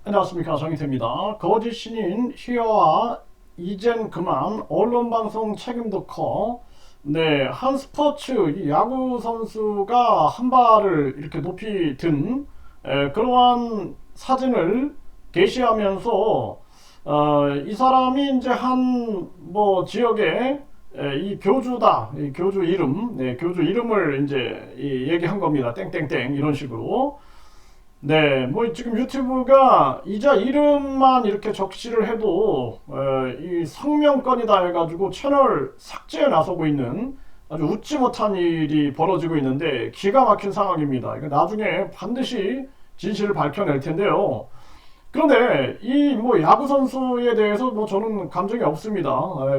안녕하십니까, 정희태입니다. 거짓 신인 희어와 이젠 그만 언론방송 책임도 커. 네, 한 스포츠 이 야구 선수가 한 발을 이렇게 높이 든 그러한 사진을 게시하면서 이 사람이 이제 한 뭐 지역에 이 교주다, 이 교주 이름, 네, 교주 이름을 이제 얘기한 겁니다. 땡땡땡 이런 식으로. 네, 뭐 지금 유튜브가 이자 이름만 이렇게 적시를 해도 이 성명권이다 해가지고 채널 삭제에 나서고 있는 아주 웃지 못한 일이 벌어지고 있는데 기가 막힌 상황입니다. 이거 나중에 반드시 진실을 밝혀낼 텐데요. 그런데 이 뭐 야구 선수에 대해서 뭐 저는 감정이 없습니다.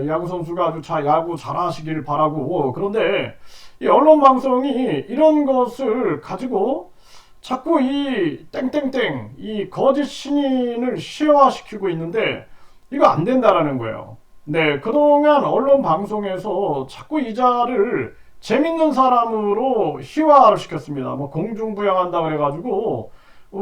야구 선수가 아주 야구 잘하시길 바라고. 그런데 이 언론 방송이 이런 것을 가지고 자꾸 이 땡땡땡 이 거짓 신인을 시화시키고 있는데 이거 안 된다라는 거예요. 네, 그동안 언론 방송에서 자꾸 이자를 재밌는 사람으로 희화를 시켰습니다. 뭐 공중부양한다 그래가지고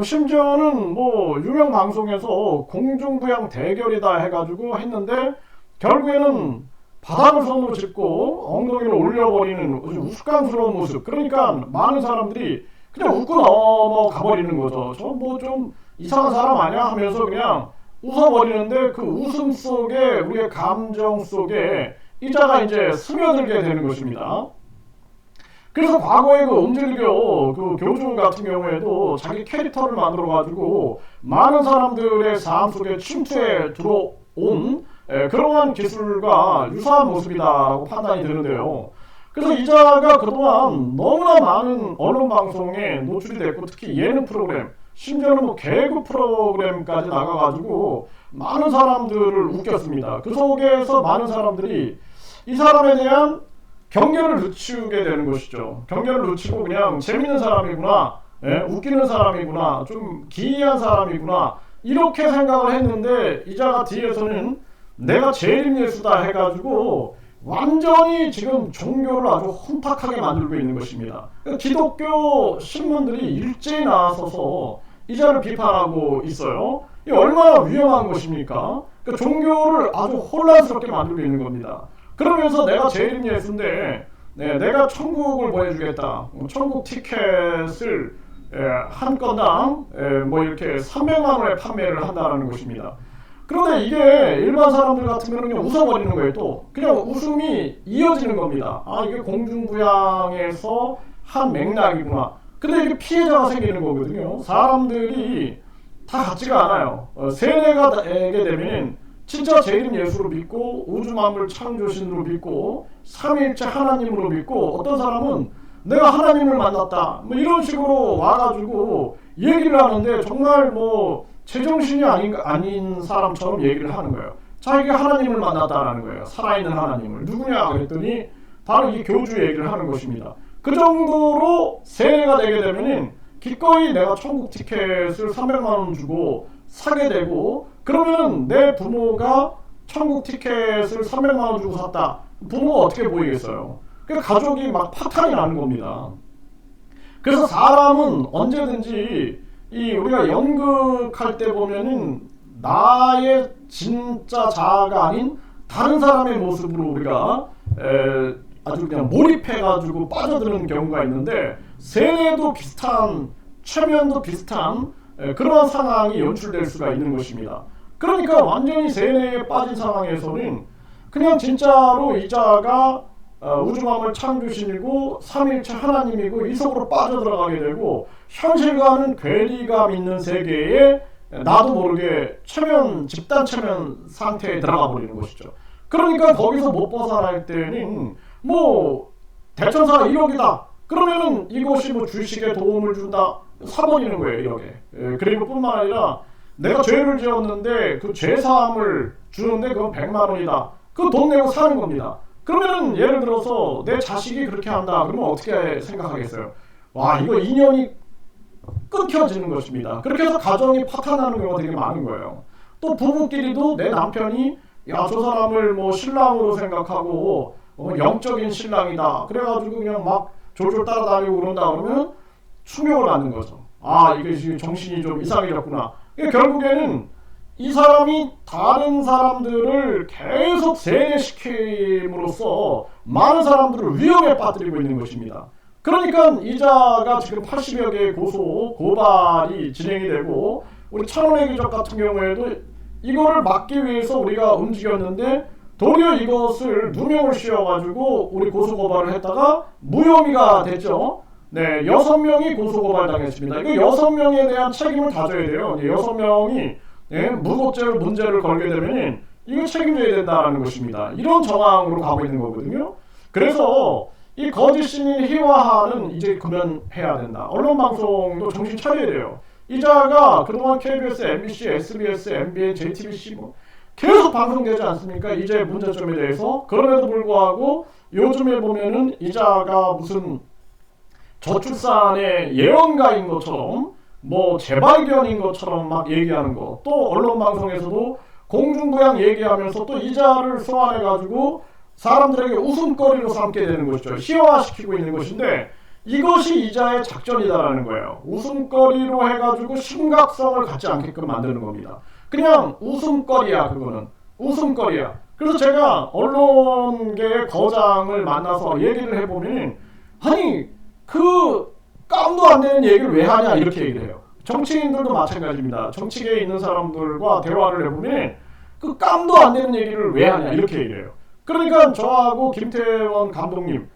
심지어는 뭐 유명 방송에서 공중부양 대결이다 해가지고 했는데 결국에는 바닥을 손으로 짚고 엉덩이를 올려버리는 우스꽝스러운 모습. 그러니까 많은 사람들이 그냥 웃고 넘어가 버리는 거죠. 저 뭐 좀 이상한 사람 아니야 하면서 그냥 웃어버리는데 그 웃음 속에 우리의 감정 속에 이자가 이제 스며들게 되는 것입니다. 그래서 과거에 그 음질교 그 교주 같은 경우에도 자기 캐릭터를 만들어 가지고 많은 사람들의 삶 속에 침투해 들어온 그러한 기술과 유사한 모습이다라고 판단이 되는데요. 그래서 이자가 그동안 너무나 많은 언론 방송에 노출이 됐고 특히 예능 프로그램 심지어는 뭐 개그 프로그램까지 나가가지고 많은 사람들을 웃겼습니다. 그 속에서 많은 사람들이 이 사람에 대한 경계를 늦추게 되는 것이죠. 경계를 늦추고 그냥 재밌는 사람이구나, 웃기는 사람이구나, 좀 기이한 사람이구나 이렇게 생각을 했는데 이자가 뒤에서는 내가 재림예수다 해가지고 완전히 지금 종교를 아주 혼탁하게 만들고 있는 것입니다. 기독교 신문들이 일제히 나서서 이자를 비판하고 있어요. 이게 얼마나 위험한 것입니까? 종교를 아주 혼란스럽게 만들고 있는 겁니다. 그러면서 내가 재림 예수인데 내가 천국을 보여주겠다. 천국 티켓을 한 건당 뭐 이렇게 300만 원에 판매를 한다는 것입니다. 그런데 이게 일반 사람들 같으면 그냥 웃어버리는 거예요. 또 그냥 웃음이 이어지는 겁니다. 아, 이게 공중부양에서 한 맥락이구나. 근데 이게 피해자가 생기는 거거든요. 사람들이 다 같지가 않아요. 세뇌가 되게 되면 진짜 재림 예수로 믿고 우주만물 창조신으로 믿고 삼위일체 하나님으로 믿고 어떤 사람은 내가 하나님을 만났다 뭐 이런 식으로 와가지고 얘기를 하는데 정말 뭐 제정신이 아닌 사람처럼 얘기를 하는 거예요. 자기가 하나님을 만났다라는 거예요. 살아있는 하나님을. 누구냐 그랬더니 바로 이 교주 얘기를 하는 것입니다. 그 정도로 세뇌가 되게 되면 기꺼이 내가 천국 티켓을 300만 원 주고 사게 되고 그러면 내 부모가 천국 티켓을 300만 원 주고 샀다. 부모가 어떻게 보이겠어요? 그러니까 가족이 막 파탄이 나는 겁니다. 그래서 사람은 언제든지 이 우리가 연극할 때 보면은 나의 진짜 자아가 아닌 다른 사람의 모습으로 우리가 아주 그냥 몰입해가지고 빠져드는 경우가 있는데 세뇌도 비슷한 최면도 비슷한 그런 상황이 연출될 수가 있는 것입니다. 그러니까 완전히 세뇌에 빠진 상황에서는 그냥 진짜로 이자가 우주만물 창조신이고 삼위일체 하나님이고 이 속으로 빠져들어가게 되고 현실과는 괴리감 있는 세계에 나도 모르게 집단 최면 상태에 들어가 버리는 것이죠. 그러니까 거기서 못 벗어날 때는 뭐 대천사가 1억이다 그러면은 이것이 뭐 주식에 도움을 준다 사버리는 거예요. 1억에. 그리고 뿐만 아니라 내가 죄를 지었는데 그 죄사함을 주는데 그건 100만 원이다. 그 돈 내고 사는 겁니다. 그러면은 예를 들어서 내 자식이 그렇게 한다. 그러면 어떻게 생각하겠어요? 와, 이거 인연이 끊겨지는 것입니다. 그렇게 해서 가정이 파탄나는 경우가 되게 많은 거예요. 또 부부끼리도 내 남편이 야, 저 사람을 뭐 신랑으로 생각하고 영적인 신랑이다. 그래가지고 그냥 막 졸졸 따라다니고 그런다 그러면 충격을 받는 거죠. 아, 이게 지금 정신이 좀 이상해졌구나. 결국에는 이 사람이 다른 사람들을 계속 세뇌시킴으로써 많은 사람들을 위험에 빠뜨리고 있는 것입니다. 그러니까 이자가 지금 80여 개의 고발이 진행이 되고, 우리 천원의 기적 같은 경우에도 이거를 막기 위해서 우리가 움직였는데 도리어 이것을 누명을 씌워가지고 우리 고소고발을 했다가 무혐의가 됐죠. 네, 6명이 고소고발 당했습니다. 이거 6명에 대한 책임을 다져야 돼요. 6명이 무고죄로 문제를 걸게 되면 이거 책임져야 된다는 것입니다. 이런 정황으로 가고 있는 거거든요. 그래서 이 거짓 신인 희화화는 이제 그만해야 된다. 언론방송도 정신 차려야 돼요. 이자가 그동안 KBS, MBC, SBS, MBN, JTBC 뭐 계속 방송되지 않습니까? 이제 문제점에 대해서. 그럼에도 불구하고 요즘에 보면은 이자가 무슨 저출산의 예언가인 것처럼 뭐 재발견인 것처럼 막 얘기하는 거, 또 언론방송에서도 공중부양 얘기하면서 또 이자를 소환해가지고 사람들에게 웃음거리로 삼게 되는 것이죠. 희화화시키고 있는 것인데 이것이 이자의 작전이다라는 거예요. 웃음거리로 해가지고 심각성을 갖지 않게끔 만드는 겁니다. 그냥 웃음거리야. 그거는 웃음거리야. 그래서 제가 언론계의 거장을 만나서 얘기를 해보면, 아니 그 깜도 안 되는 얘기를 왜 하냐 이렇게 얘기를 해요. 정치인들도 마찬가지입니다. 정치계에 있는 사람들과 대화를 해보면 그 깜도 안 되는 얘기를 왜 하냐 이렇게 얘기를 해요. 그러니까 저하고 김태원 감독님,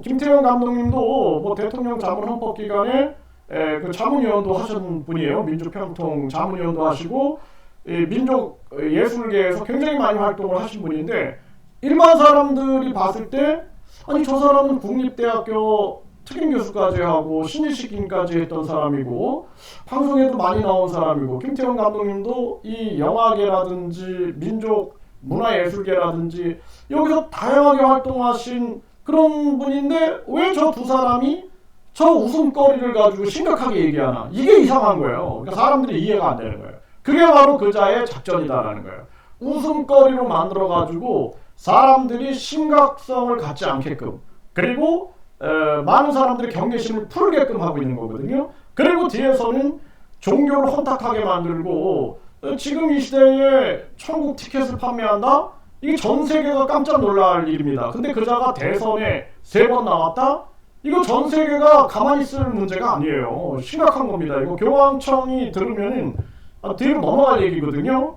김태원 감독님도 뭐 대통령 자문 헌법기관에 그 자문위원도 하신 분이에요. 민주평통 자문위원도 하시고 민족 예술계에서 굉장히 많이 활동을 하신 분인데, 일반 사람들이 봤을 때 아니 저 사람은 국립대학교 특임교수까지 하고 신일시kin까지 했던 사람이고 방송에도 많이 나온 사람이고, 김태원 감독님도 이 영화계라든지 민족 문화예술계라든지 여기서 다양하게 활동하신 그런 분인데 왜 저 두 사람이 저 웃음거리를 가지고 심각하게 얘기하나, 이게 이상한 거예요. 그러니까 사람들이 이해가 안 되는 거예요. 그게 바로 그자의 작전이다라는 거예요. 웃음거리로 만들어 가지고 사람들이 심각성을 갖지 않게끔, 그리고 많은 사람들의 경계심을 풀게끔 하고 있는 거거든요. 그리고 뒤에서는 종교를 혼탁하게 만들고, 지금 이 시대에 천국 티켓을 판매한다? 이게 전 세계가 깜짝 놀랄 일입니다. 근데 그자가 대선에 3번 나왔다? 이거 전 세계가 가만히 있을 문제가 아니에요. 심각한 겁니다. 이거 교황청이 들으면 뒤로 넘어갈 얘기거든요.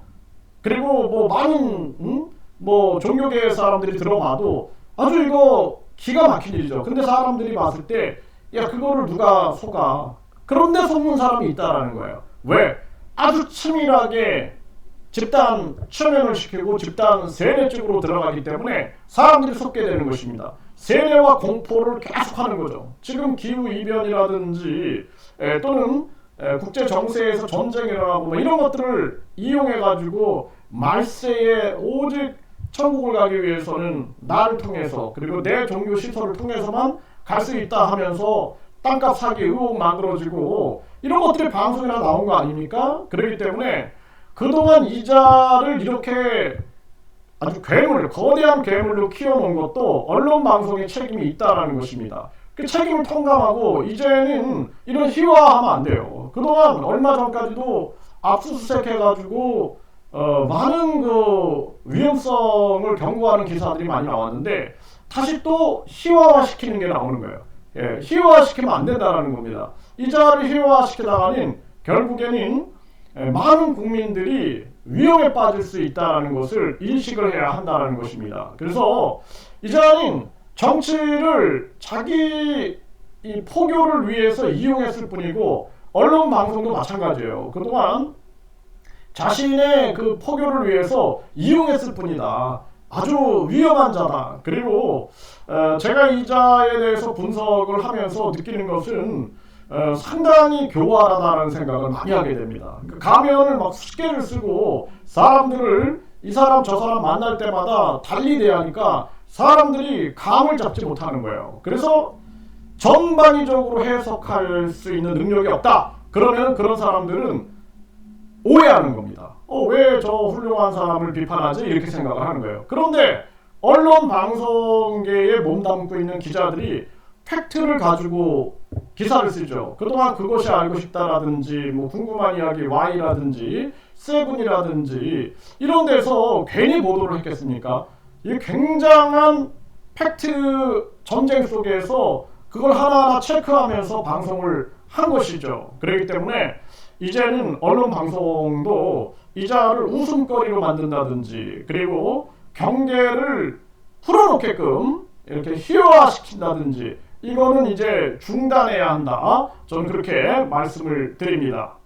그리고 뭐 많은 뭐 종교계 사람들이 들어봐도 아주 이거 기가 막힌 일이죠. 근데 사람들이 봤을 때 야 그거를 누가 속아? 그런데 속는 사람이 있다라는 거예요. 왜? 아주 치밀하게 집단 추면을 시키고 집단 세뇌 쪽으로 들어가기 때문에 사람들이 속게 되는 것입니다. 세뇌와 공포를 계속하는 거죠. 지금 기후이변이라든지 또는 국제 정세에서 전쟁이 일어나고 뭐 이런 것들을 이용해 가지고 말세에 오직 천국을 가기 위해서는 나를 통해서, 그리고 내 종교 시설을 통해서만 갈 수 있다 하면서 땅값 사기 의혹 만들어지고 이런 것들이 방송이나 나온 거 아닙니까? 그렇기 때문에 그동안 이자를 이렇게 아주 거대한 괴물로 키워놓은 것도 언론 방송에 책임이 있다라는 것입니다. 그 책임을 통감하고 이제는 이런 희화화하면 안 돼요. 그동안 얼마 전까지도 압수수색해가지고 많은 그 위험성을 경고하는 기사들이 많이 나왔는데 다시 또 희화화시키는 게 나오는 거예요. 예, 희화화시키면 안 된다는 겁니다. 이자를 희화화시키다가는 결국에는 많은 국민들이 위험에 빠질 수 있다는 것을 인식을 해야 한다는 것입니다. 그래서 이자는 정치를 자기 이 포교를 위해서 이용했을 뿐이고 언론 방송도 마찬가지예요. 그동안 자신의 그 포교를 위해서 이용했을 뿐이다. 아주 위험한 자다. 그리고 제가 이자에 대해서 분석을 하면서 느끼는 것은 상당히 교활하다는 생각을 많이 하게 됩니다. 그 가면을 막 수십 개를 쓰고 사람들을 이 사람 저 사람 만날 때마다 달리 대하니까 사람들이 감을 잡지 못하는 거예요. 그래서 전방위적으로 해석할 수 있는 능력이 없다. 그러면 그런 사람들은 오해하는 겁니다. 왜 저 훌륭한 사람을 비판하지? 이렇게 생각을 하는 거예요. 그런데 언론 방송계에 몸담고 있는 기자들이 팩트를 가지고 기사를 쓰죠. 그동안 그것이 알고 싶다라든지 뭐 궁금한 이야기 Y라든지 세븐이라든지 이런 데서 괜히 보도를 했겠습니까? 이 굉장한 팩트 전쟁 속에서 그걸 하나하나 체크하면서 방송을 한 것이죠. 그렇기 때문에 이제는 언론 방송도 기자를 웃음거리로 만든다든지 그리고 경계를 풀어놓게끔 이렇게 희화화시킨다든지 이거는 이제 중단해야 한다. 저는 그렇게 말씀을 드립니다.